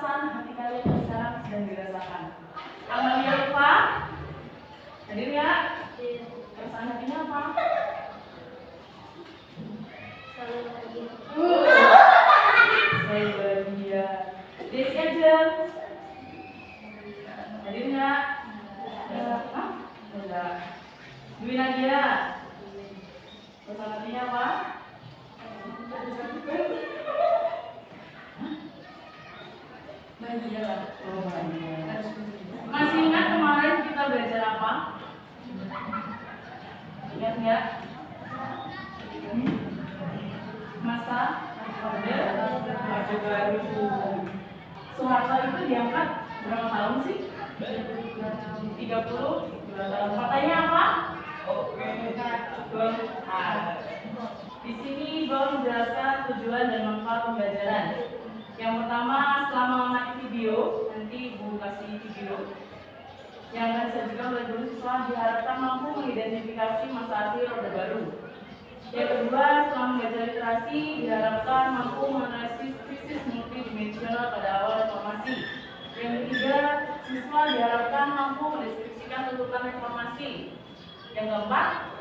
perasaan hati kalian sekarang sedang dirasakan? Amalia lupa? Hadir ya? Perasaan hatinya apa? Saya bahagia. Desi aja. Hadir nggak? Enggak. Dwi Nadia. Perasaan hatinya apa? Bahagia lah. Oh, bahagia. Masih ingat kemarin kita belajar apa? Ingat nggak? Masa Orde Baru. Soeharto itu diangkat berapa tahun sih? 30 tahun. Partainya apa? Di sini Bang menjelaskan tujuan dan manfaat pembelajaran. Yang pertama, selama mengamati video, nanti Ibu kasih video yang akan disajikan oleh guru siswa diharapkan mampu mengidentifikasi masa akhir Orde Baru. Yang kedua, setelah membaca literasi, diharapkan mampu menganalisis krisis multidimensional pada awal reformasi. Yang ketiga, siswa diharapkan mampu mendeskripsikan tuntutan reformasi. Yang keempat,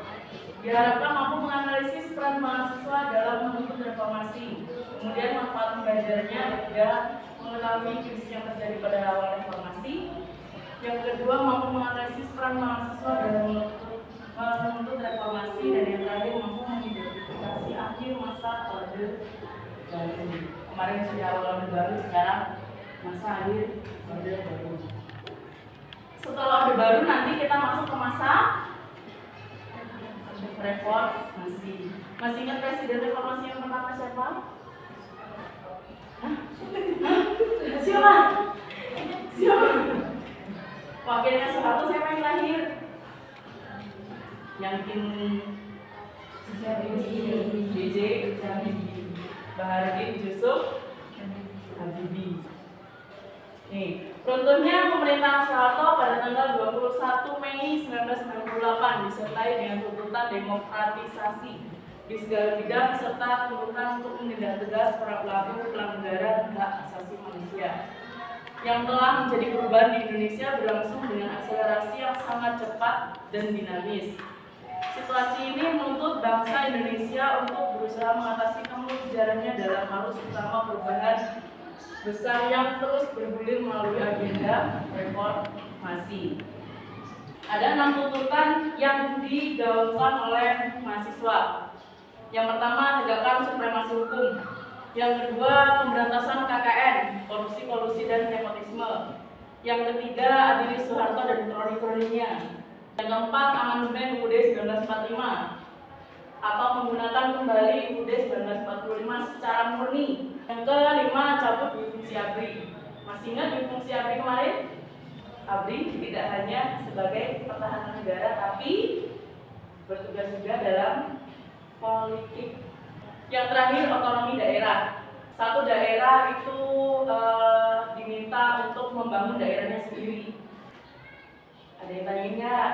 diharapkan mampu menganalisis peran mahasiswa dalam menuntut reformasi. Kemudian manfaat pembelajarannya adalah mengetahui krisis yang terjadi pada awal reformasi. Yang kedua, mampu menganalisis peran mahasiswa dalam menuntut reformasi. Dan yang terakhir, mampu mengidentifikasi akhir masa Orde Baru. Kemarin sudah awal Orde Baru, sekarang masa akhir Orde Baru. Setelah Orde Baru nanti kita masuk ke masa reformasi. Masih ingat presiden reformasi yang pertama siapa? Siapa? Wakilnya Soeharto siapa yang lahir? Yang DJ Baharudin Yusuf Habibie. Nih, runtuhnya pemerintahan Soeharto pada tanggal 21 Mei 1998 disertai dengan tuntutan demokratisasi di segala bidang serta tuntutan untuk menindak tegas para pelaku pelanggaran hak asasi manusia yang telah menjadi perubahan di Indonesia berlangsung dengan akselerasi yang sangat cepat dan dinamis. Situasi ini menuntut bangsa Indonesia untuk berusaha mengatasi kemelut sejarahnya dalam arus utama perubahan besar yang terus bergulir melalui agenda reformasi. Ada 6 tuntutan yang digaungkan oleh mahasiswa. Yang pertama, tegakkan supremasi hukum. Yang kedua, pemberantasan KKN, korupsi, kolusi, dan nepotisme. Yang ketiga, adili Soeharto dan kroni-kroninya. Yang keempat, amandemen UUD 1945 atau menggunakan kembali UUD 1945 secara murni. Yang kelima, cabut duit fungsi ABRI. Masih ingat duit fungsi ABRI kemarin? ABRI tidak hanya sebagai pertahanan negara, tapi bertugas juga dalam politik. Yang terakhir, otonomi daerah. Satu daerah itu diminta untuk membangun daerahnya sendiri. Ada yang tanya nggak?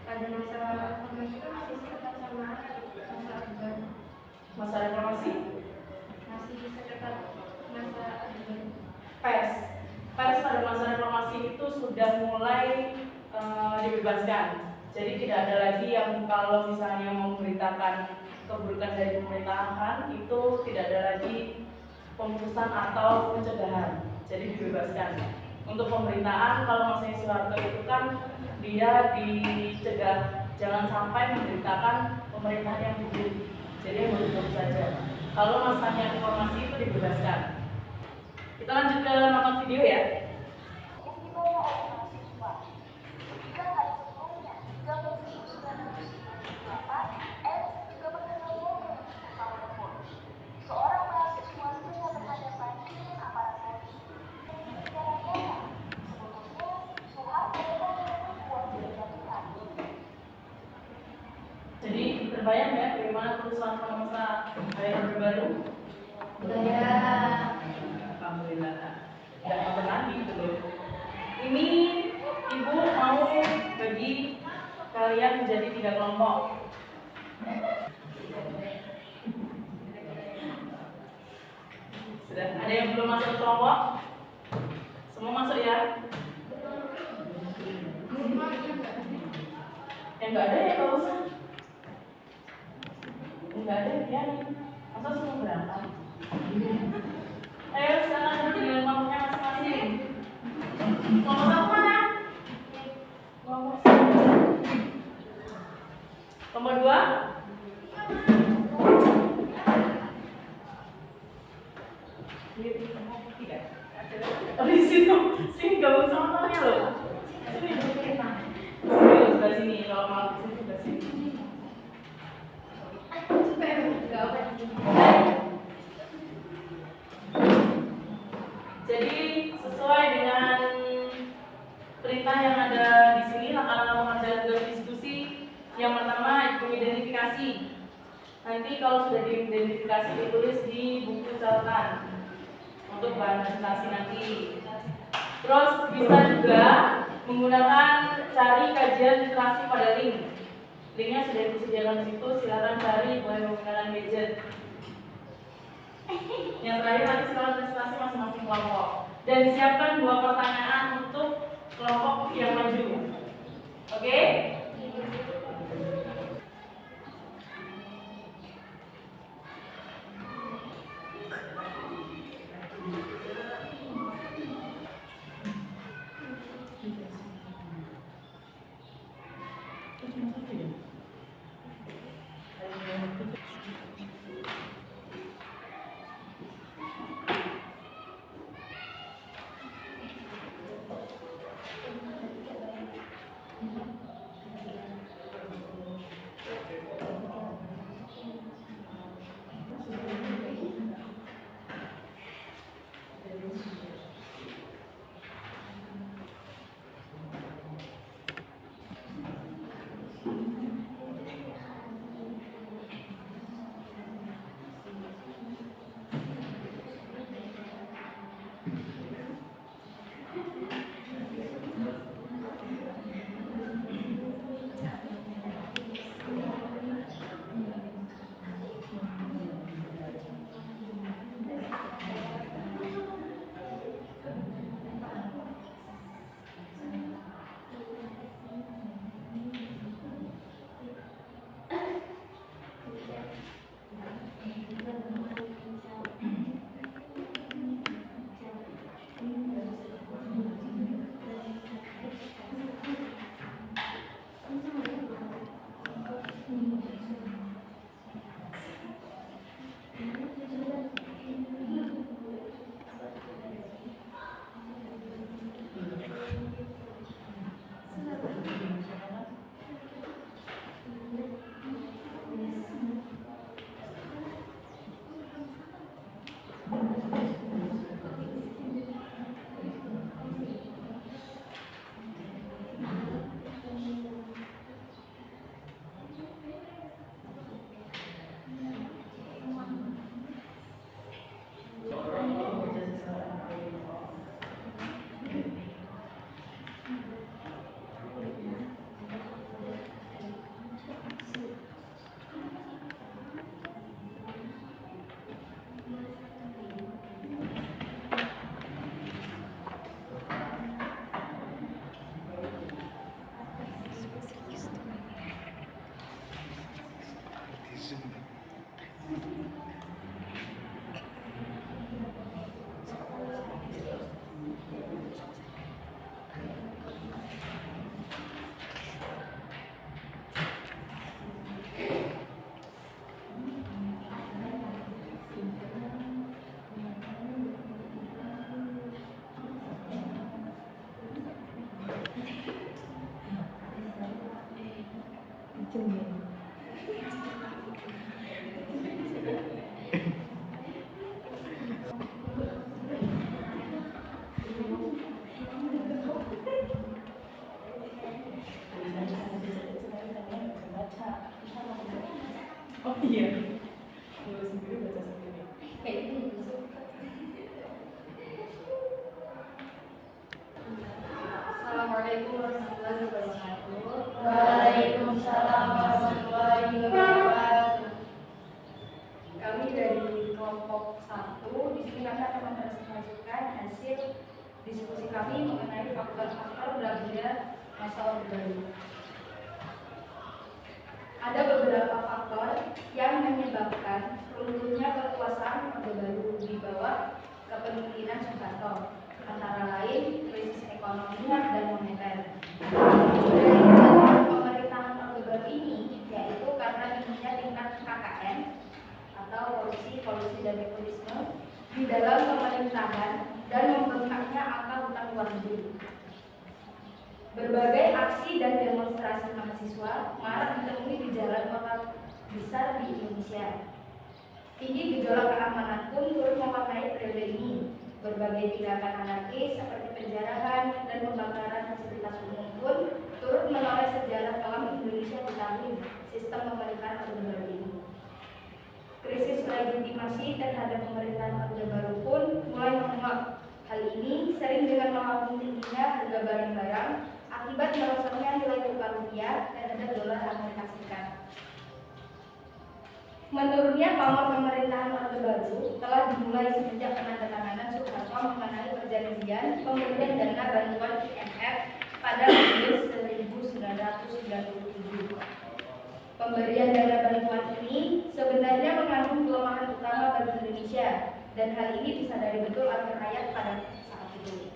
Pada masa reformasi itu masih sekitar sama Masa reformasi? masih sekitar masa Pers pada masa reformasi itu sudah mulai dibebaskan. Jadi tidak ada lagi yang kalau misalnya memberitakan keburukan dari pemerintahan itu tidak ada lagi pemutusan atau pencegahan. Jadi dibebaskan. Untuk pemerintahan kalau masanya Soeharto itu kan dia dicegah jangan sampai memberitakan pemerintahan yang buruk. Jadi yang buruk saja. Kalau masanya reformasi itu dibebaskan. Kita lanjut ke nonton video ya. Jadi terbayang ya bagaimana kerusuhan pada masa Orde Baru? budaya. Alhamdulillah. Tidak nonton lagi gitu. Ini ibu mau bagi kalian menjadi 3 kelompok. Sudah ada yang belum belum masuk ke kelompok? Semua masuk ya? Yang nggak ada ya nggak usah. Nggak ada ya. Masa semua berangkat? Ayo sekarang duduk dengan kelompoknya masing-masing. Kelompok satu mana? Kelompok satu. Kelompok dua? Tiga. Oh di situ, sini gabung sama temannya loh. Sini sebelah sini, kalau mau di sini sebelah sini. Jadi sesuai dengan perintah yang ada di sini, langkah-langkah mengerjakan tugas diskusi. Yang pertama, mengidentifikasi. Nanti kalau sudah diidentifikasi ditulis di buku catatan untuk bahan presentasi nanti. Terus bisa juga menggunakan cari kajian literasi pada link. Linknya sudah disediakan di situ, silakan cari, boleh menggunakan gadget. Yang terakhir nanti silakan presentasi masing-masing kelompok. Dan siapkan 2 pertanyaan untuk kelompok yang maju. Oke? Oh iya, nulis sendiri baca sendiri. Assalamualaikum warahmatullahi wabarakatuh. Waalaikumsalam warahmatullahi wabarakatuh. Kami dari kelompok 1 di sini akan presentasi kami mengenai faktor-faktor belanja masa Orde Baru. Ada beberapa faktor yang menyebabkan runtuhnya kekuasaan Orde Baru di bawah kepemimpinan Soeharto, antara lain krisis ekonomi dan moneter. Dari pemerintahan Orde Baru ini yaitu karena tingginya tingkat KKN atau kolusi dan nepotisme di dalam pemerintahan dan membengkaknya angka hutang luar negeri. Berbagai aksi dan demonstrasi mahasiswa marak ditemui di jalan kota besar di Indonesia. Tinggi gejolak keamanan pun turut mewarnai periode ini. Berbagai tindakan anarkis seperti penjarahan dan pembakaran fasilitas umum pun turut menoreh sejarah kelam Indonesia di tahun sistem pemerintahan Orde Baru ini. Krisis legitimasi terhadap pemerintahan Orde Baru pun mulai menguat. Hal ini sering dengan melambung tingginya harga barang-barang akibat merosotnya nilai tukar rupiah terhadap dolar Amerika Serikat. Menurunnya pamor pemerintahan Orde Baru telah dimulai semenjak penandatanganan Soeharto mengenai perjanjian pemberian dana bantuan IMF pada Agustus 1997. Pemberian dana bantuan ini sebenarnya mengandung kelemahan utama bagi Indonesia, dan hal ini disadari betul oleh rakyat pada saat itu.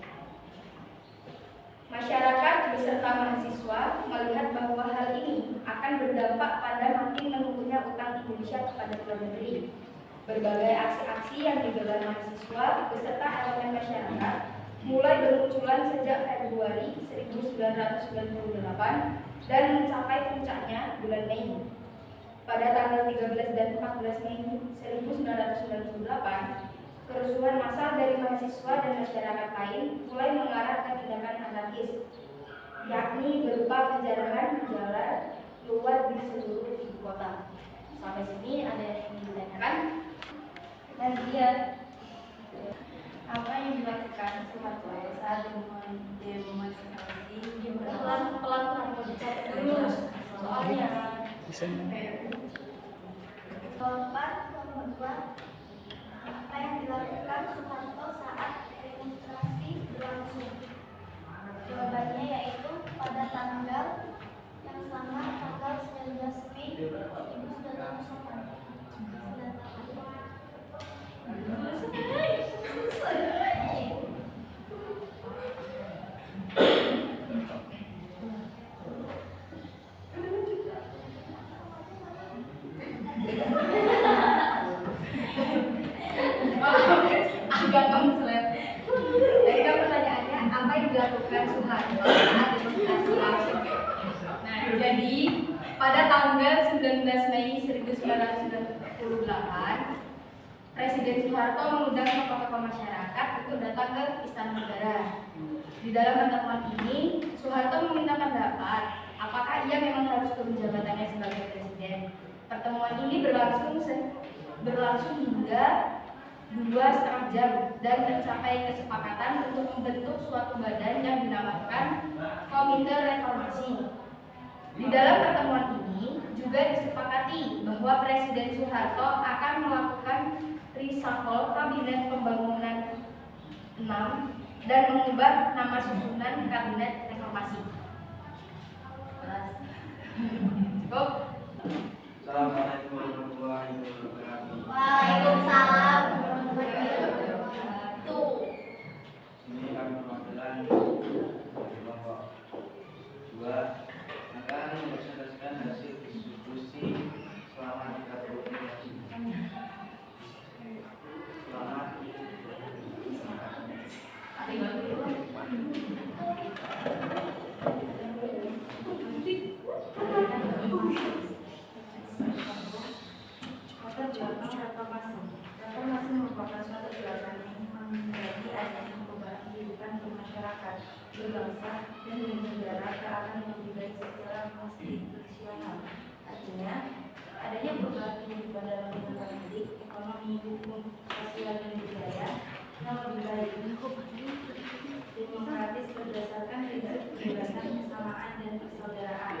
Masyarakat beserta mahasiswa melihat bahwa hal ini akan berdampak pada makin menurunnya utang Indonesia kepada luar negeri. Berbagai aksi-aksi yang digelar mahasiswa beserta elemen masyarakat mulai bermunculan sejak Februari 1998 dan mencapai puncaknya bulan Mei. Pada tanggal 13 dan 14 Mei 1998, kerusuhan massal dari mahasiswa dan masyarakat lain mulai mengarah ke tindakan anarkis, yakni berupa penjarahan jalan luar di seluruh ibu kota. Sampai sini ada yang ingin ditanyakan? Dan lihat apa yang dilakukan Soeharto saat demonstrasi di pelan-pelan mau dicatat dulu soalnya. Keempat, membuat apa yang dilakukan Soeharto saat demonstrasi berlangsung. Jawabannya yaitu pada tanggal yang sama, tanggal 19 Mei 1998. Agak konslet. Jadi kan pertanyaannya apa yang dilakukan Soeharto saat demonstrasi langsung? Nah, jadi pada tanggal 19 Mei 1998, Presiden Soeharto mengundang tokoh-tokoh masyarakat untuk datang ke Istana Negara. Di dalam pertemuan ini, Soeharto meminta pendapat apakah ia memang harus turun jabatannya sebagai presiden. Pertemuan ini berlangsung hingga 2,5 jam dan tercapai kesepakatan untuk membentuk suatu badan yang dinamakan Komite Reformasi. Di dalam pertemuan ini juga disepakati bahwa Presiden Soeharto akan melakukan reshuffle Kabinet Pembangunan 6 dan mengubah nama susunan Kabinet Reformasi. Cukup? Assalamualaikum warahmatullahi wabarakatuh. Waalaikumsalam. Ini kami perwakilan dari kelompok 2 akan mempresentasikan hasil diskusi selama 30 menit. Selamat. Reformasi merupakan suatu gerakan yang menjadi ajang perubahan kehidupan bermasyarakat, berbangsa, dan bernegara ke arah yang lebih baik secara konstitusional. Artinya, adanya perubahan kehidupan dalam lembaga politik, ekonomi, hukum, sosial, dan budaya yang lebih baik, demokratis berdasarkan prinsip kebebasan, kesamaan, dan persaudaraan.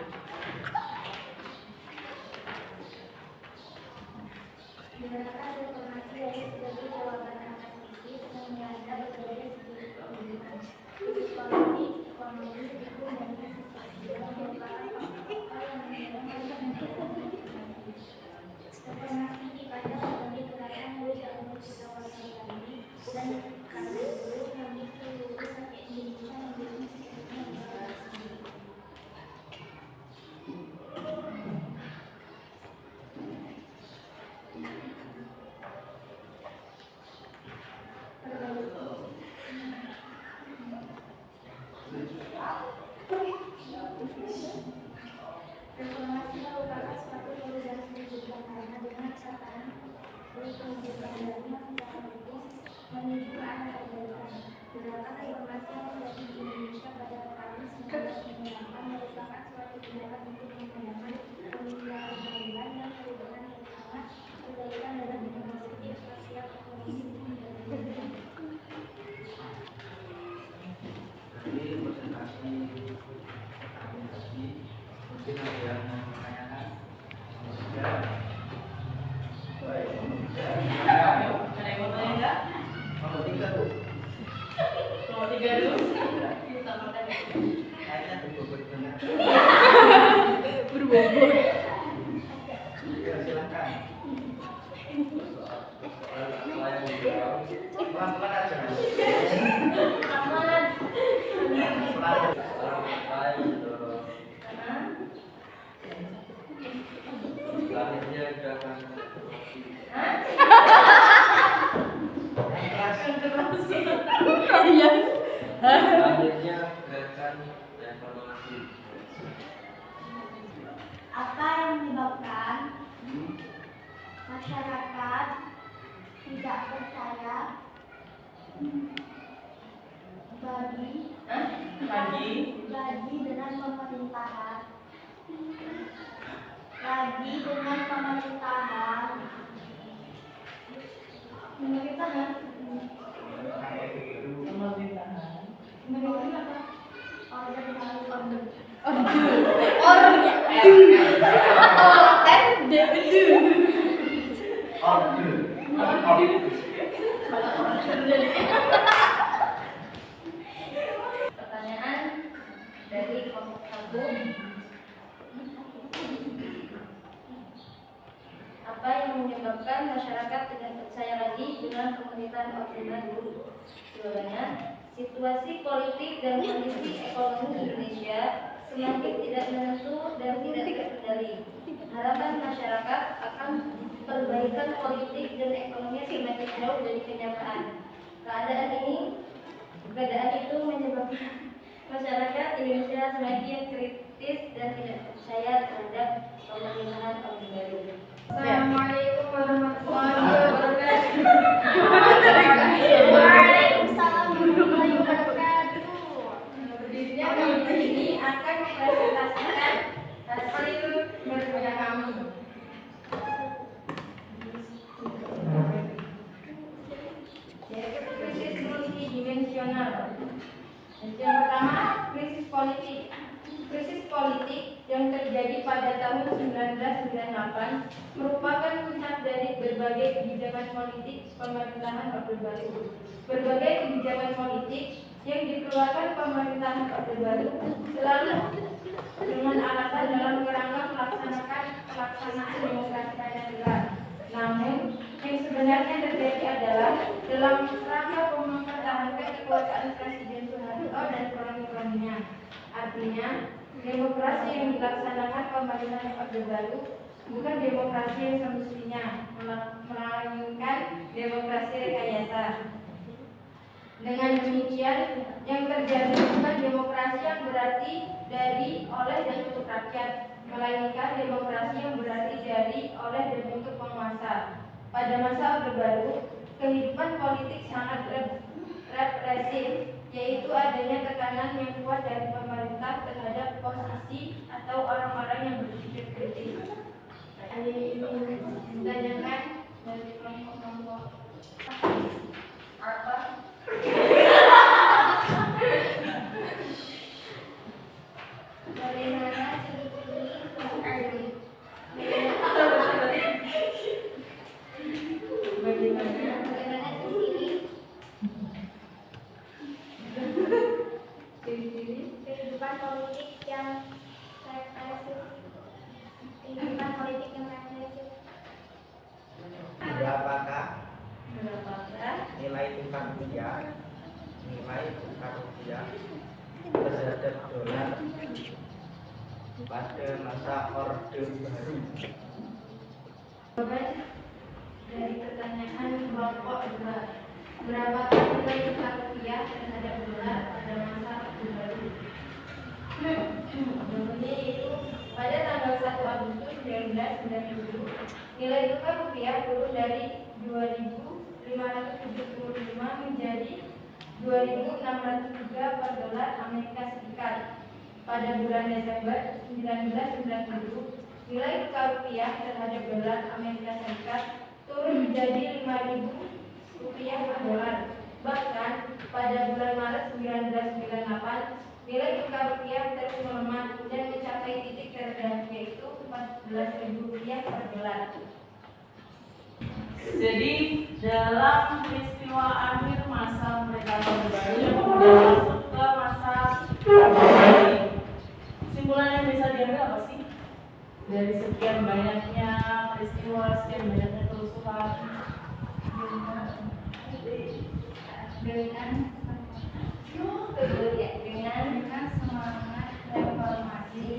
Berdasarkan reformasi dari sebagai jawaban atas krisis yang melanda berbagai segi kehidupan. Reformasi pada sebagai gerakan yang untuk kita waspadai dan karena itu kami seluruh rakyat Indonesia memiliki sikapnya masing-masing. Reformasi merupakan suatu perubahan kehidupan karena dengan kesadaran dari kehidupan dari secara politis menuju ke arah kebaikan. Gerakan reformasi yang terjadi di Indonesia pada tahun 1998 merupakan suatu gerakan untuk menghadapi pemikiran keadilan dan perubahan yang sangat kebaikan dalam demokrasi sosial ekonomi dan politik. Jadi presentasi kami tadi mungkin ada yang mau menanyakan. Baik. Ada yang mau tanya enggak? Nomor 3 Bu. Nomor 3 dulu. Kita makan ya. Kayaknya berbobot banget. Berbobot. Ya, silakan. Soal yang dijawab. Pelan-pelan aja. Aman. Selanjutnya gerakan reformasi. Selanjutnya gerakan reformasi. Apa yang menyebabkan masyarakat tidak percaya bagi dengan pemerintahan? Lagi dengan pemerintahan. Pemerintahan. Pemerintahan. Pemerintahan apa? Order baru. Pertanyaan dari kelompok 1. Apa yang menyebabkan masyarakat tidak percaya lagi dengan pemerintahan Orde Baru? Jawabannya, situasi politik dan kondisi ekonomi Indonesia semakin tidak menentu dan tidak terkendali. Harapan masyarakat akan perbaikan politik dan ekonomi semakin jauh dari kenyataan. Keadaan itu menyebabkan masyarakat Indonesia semakin kritis dan tidak percaya terhadap pemerintahan Orde Baru. Assalamualaikum warahmatullahi wabarakatuh. Waalaikumsalam warahmatullahi wabarakatuh. Berdirinya kami ini akan mempresentasikan hasil bekerja kami. Yaitu krisis multidimensional. Yang pertama, krisis politik. Krisis politik yang terjadi pada tahun 1998 merupakan puncak dari berbagai kebijakan politik pemerintahan Orde Baru. Berbagai kebijakan politik yang dikeluarkan pemerintahan Orde Baru selalu dengan alasan dalam kerangka pelaksanaan demokrasi Pancasila. Namun, yang sebenarnya terjadi adalah dalam rangka mempertahankan kekuasaan Presiden Soeharto dan kawan-kawannya. Artinya, demokrasi yang dilaksanakan pemerintahan Orde Baru bukan demokrasi yang semestinya, melainkan demokrasi rekayasa. Dengan demikian, yang terjadi bukan demokrasi yang berarti dari, oleh, dan untuk rakyat, melainkan demokrasi yang berarti dari, oleh, dan untuk penguasa. Pada masa Orde Baru, kehidupan politik sangat represif, yaitu adanya tekanan yang kuat dari pemerintah terhadap posisi atau orang-orang yang berpikir kritis. Ada yang ingin ditanyakan dari kelompok-kelompok apa? Bagaimana ciri-ciri pemerintahan? Bagaimana ciri-ciri kehidupan politik yang pada masa Orde Baru. Jawaban dari pertanyaan kelompok 2. Berapakah nilai tukar rupiah terhadap dolar pada masa Orde Baru? Jawabannya yaitu pada tanggal 1 Agustus 1997 nilai tukar rupiah turun dari 2.575 menjadi 2.603 per dolar Amerika Serikat. Pada bulan Desember 1997 nilai tukar rupiah terhadap dolar Amerika Serikat turun menjadi 5.000 rupiah per dolar. Bahkan pada bulan Maret 1998 nilai tukar rupiah terus melemah dan mencapai titik terendah yaitu 14.000 rupiah per dolar. Jadi dalam peristiwa akhir masa pemerintahan Orde Baru yang kemudian masuk ke masa reformasi, kesimpulan yang bisa diambil apa sih? Dari sekian banyaknya peristiwa, sekian banyaknya kerusuhan, dengan semangat reformasi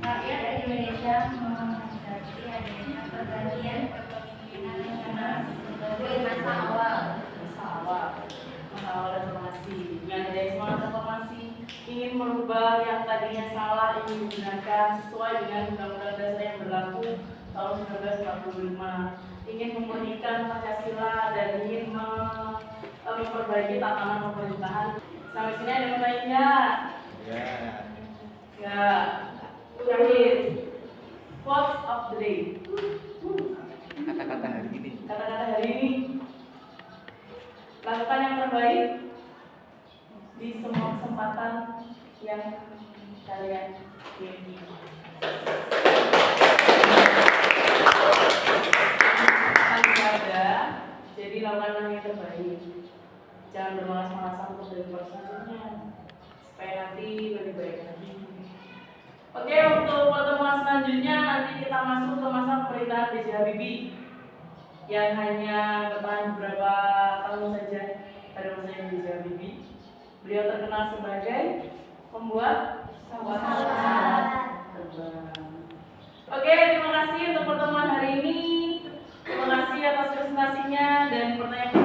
rakyat Indonesia menghadapi adanya pergantian kepemimpinan nasional sebagai masa awal reformasi. Dengan adanya semangat reformasi ingin merubah yang tadinya salah, ingin menggunakan sesuai dengan Undang-Undang Dasar yang berlaku tahun 1945, ingin memurnikan Pancasila dan ingin memperbaiki tatanan pemerintahan. Sampai sini ada yang mau tanya? Ya. Terakhir, quotes of the day. Kata-kata hari ini. Kata-kata hari ini. Lakukan yang terbaik di semua kesempatan yang kalian miliki. Ada, jadi lakukanlah yang terbaik. Jangan bermalas-malasan untuk dari selanjutnya, supaya nanti lebih baik lagi. Oke, untuk pertemuan selanjutnya nanti kita masuk ke masa pemerintahan B.J. Habibie yang hanya bertahan beberapa tahun saja pada masa B.J. Habibie. Beliau terkenal sebagai pembuat pesawat terbang. Oke, terima kasih untuk pertemuan hari ini. Terima kasih atas presentasinya dan pertanyaan